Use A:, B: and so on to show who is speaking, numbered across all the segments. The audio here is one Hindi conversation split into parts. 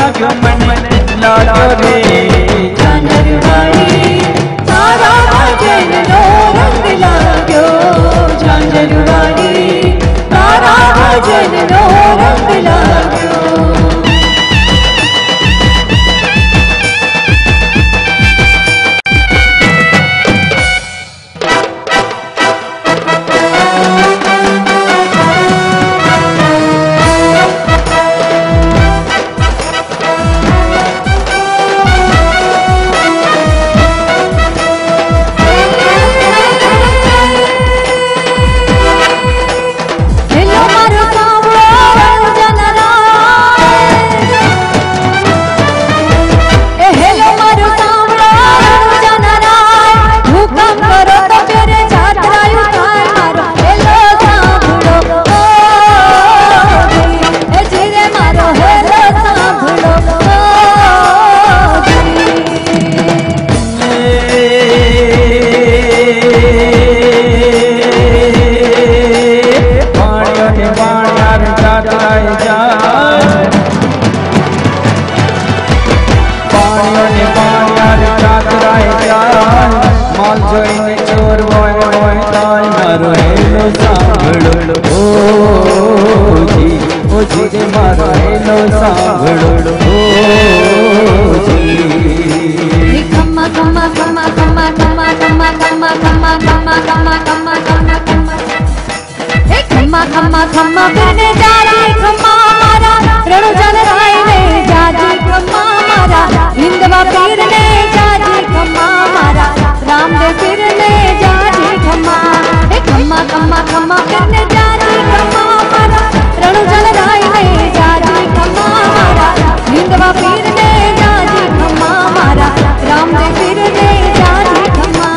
A: लाग्यो मन लाडो रे
B: झांझरवाड़ी तारा भजन नो रंग लाग्यो झांझरवाड़ी तारा भजन नो रंग लाग्यो खम्मा बिन जारी खम्मा मारा रणु जन राय ने जाजी खम्मा मारा हिंदवा पीर ने जाजी खम्मा मारा रामदेव पीर ने जाजी खम्मा खम्मा खम्मा खम्मा बिन जारी खम्मा मारा रणु जन राय ने जाजी खम्मा मारा हिंदवा पीर ने जाजी खम्मा मारा रामदेव पीर ने जाजी खम्मा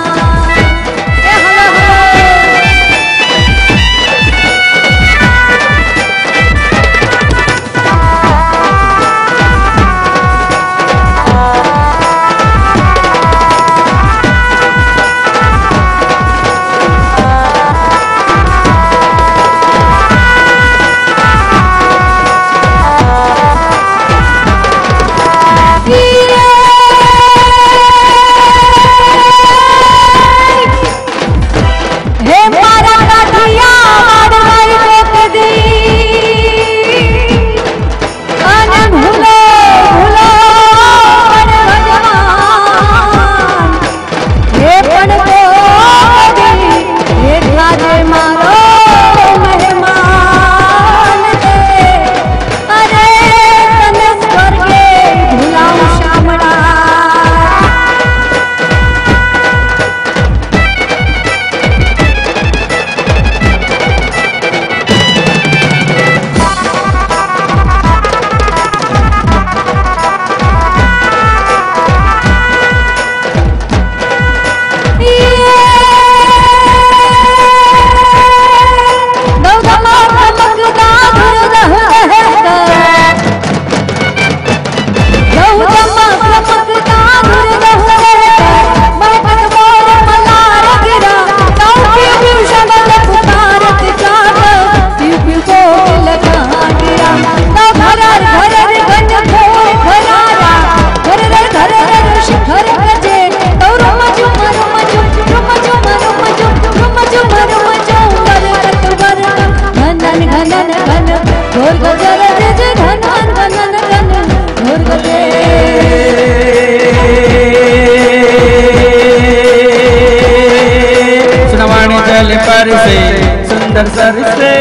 B: सुंदर सर से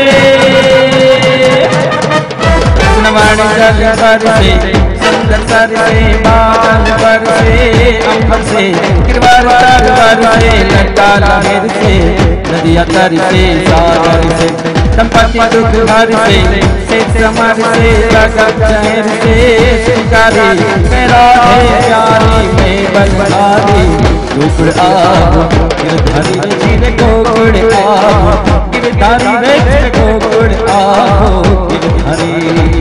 B: सुनवाणी जल पर से सुंदर सर से बादल पर से अंबर से गिरवार तर से लटा लहर से नदिया तर से सागर से संपत्ति दुख भर से समर से जगत शहर से शिकारी मेरा है प्यारी में बलहारी गोकुड़ आओ गिरधारी वीर गोकुड़ आओ गिरधारी वीर गोकुड़ आओ गिरधारी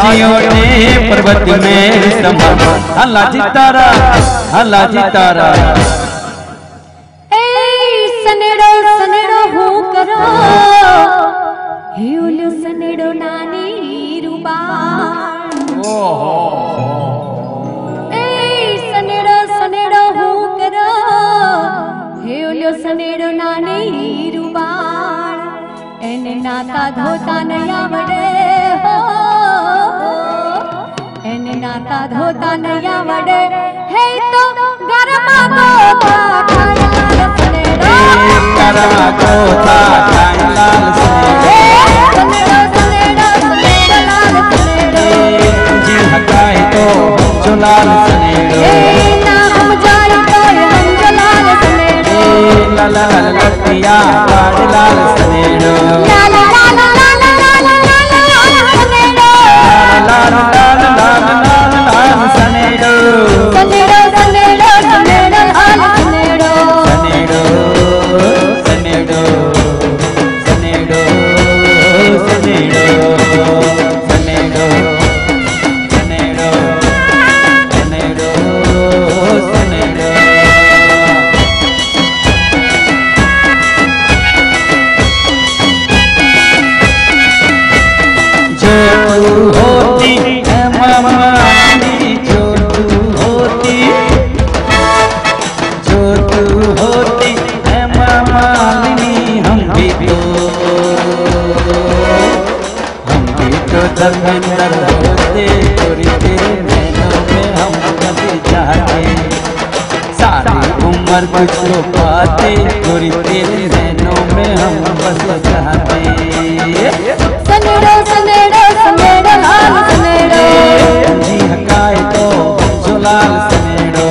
B: वादियों ने पर्वत में समा अल्लाह जी तारा
C: सनेड़ो सनेड़ो हो करो हे ओलो सनेड़ो नानी रूबान सनेड़ो सनेड़ो हो करो हे ओलो सनेड़ो नानी रूबान एने नाता धोता नया वड़े हो एने नाता धोता नया वड़े हे तो गरमा
B: को था लाल सनेड़ो जी हकाए तो जो लाल सनेड़ो
C: नाम जाए तो हम जो लाल सनेड़ो
B: लाल लतिया लाल सनेड़ो
C: लाल सनेड़ो
B: सनेड़ो
C: सनेड़ो सनेड़ो सनेड़ो लाल सनेड़ो
B: सनेड़ो सनेड़ो सनेड़ो सनेड़ो सनेड़ो सनेड़ो सनेड़ो सनेड़ो जो होती है मामानी जो तू होती है मामानी हम भी तो धर्मेंद्र होते गोरी तेरे नैनों में हम कभी जाते सारी उम्र कुछ पाते गोरी तेरे नैनों में हम बस जाते
C: सनेड़ो सनेड़ो सनेड़ो लाल सनेड़ो
B: जी हकाए तो जो लाल सनेड़ो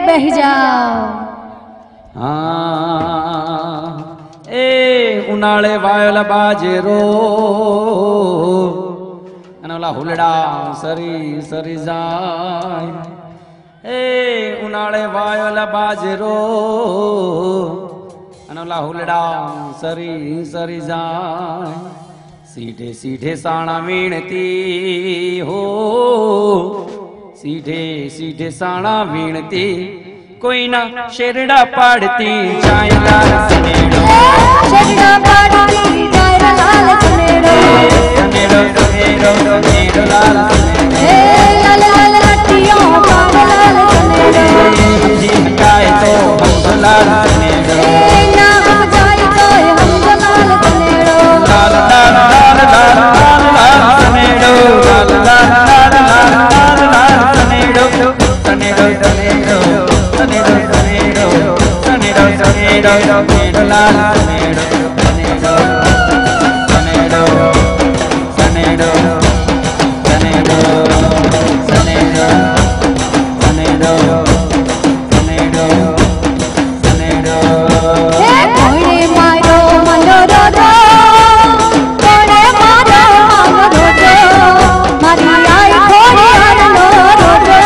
C: बह जाओ
B: उनाळे वायल बाजेरो अनोला हुलड़ा सरी सरी जाय उनाळे वायल बाजेरो अनोला हुलड़ा सरी सरी जाय सीधे सीधे साणा वीणती हो सीधे सीधे साणा वीणती कोई ना शेरड़ा पाड़ती चाय लाल सनेड़ो
C: शेरड़ा पाड़ती चाय लाल सनेड़ो
B: सनेड़ो सनेड़ो सनेड़ो लाल
C: लाल लाल लट्टियों पाड़ लाल सनेड़ो
B: जी हकाए तो हम लाल सनेड़ो
C: ना हम जाए तो हम लाल सनेड़ो
B: लाल लाल लाल लाल लाल सनेड़ो लाल लाल लाल लाल लाल सनेड़ो सनेड़ो सनेड़ो सनेड़ो सनेड़ो सनेड़ो सनेड़ो सनेड़ो लाल सनेड़ो सनेड़ो सनेड़ो सनेड़ो सनेड़ो सनेड़ो सनेड़ो सनेड़ो सनेड़ो
C: कोने मारो मनोरो कोने मारो मनोरो मारी आई कोने आनो रोजो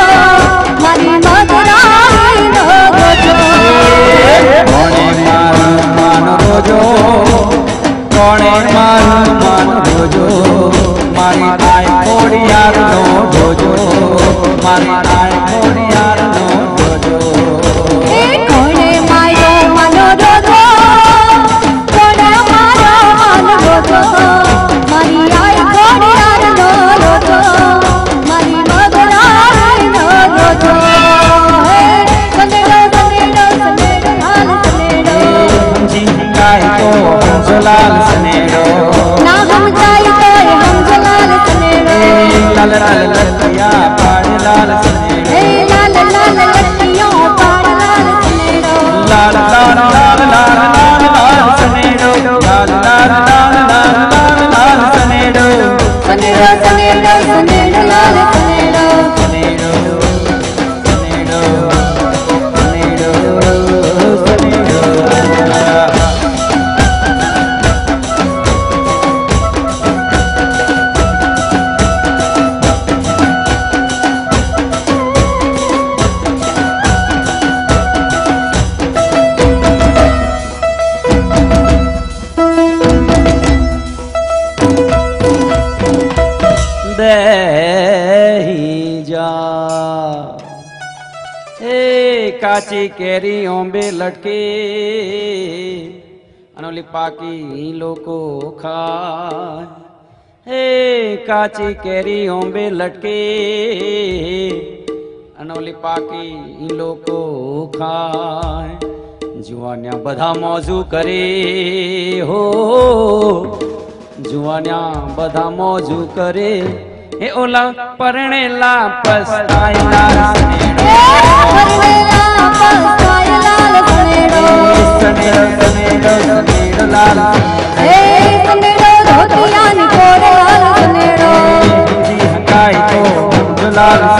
C: मारी मधुराई नो रोजो
B: कोणे मारू मान रोजो कोणे मारू मान रोजो मारी आय कोड़ियार नो रोजो मारी आय कोड़ियार नो रोजो
C: कोने मारो मनोरो कोने मारो मनोरो मारी आई कोने आनो रोजो मारी मधुराई नो रोजो सनेड़ो सनेड़ो सनेड़ो लाल सनेड़ो
B: जी गाय तो हम लाल सनेड़ो
C: ना हम जाए तो हम लाल सनेड़ो
B: लाल लाल लतिया पाड़ लाल सनेड़ो
C: लाल लाल लट्टियों पाड़ लाल सनेड़ो
B: लाल लाल लाल लाल लाल लाल सनेड़ो लाल लाल लाल लाल लाल लाल सनेड़ो
C: सनेड़ो सनेड़ो सनेड़ो लाल सनेड़ो
B: सनेड़ो सनेड़ो सनेड़ो બેહી જા એ કાચી કેરી ઓંબે લટકે અને ઓલી પાકી લોકો ખાય હે કાચી કેરી ઓંબે લટકે અને ઓલી પાકી લોકો ખાય જુવાન્યા બધા મોજું કરે હો જુવાન્યા બધા મોજું કરે એ ઓલા પરણેલા પસ્તાયેલા લાલ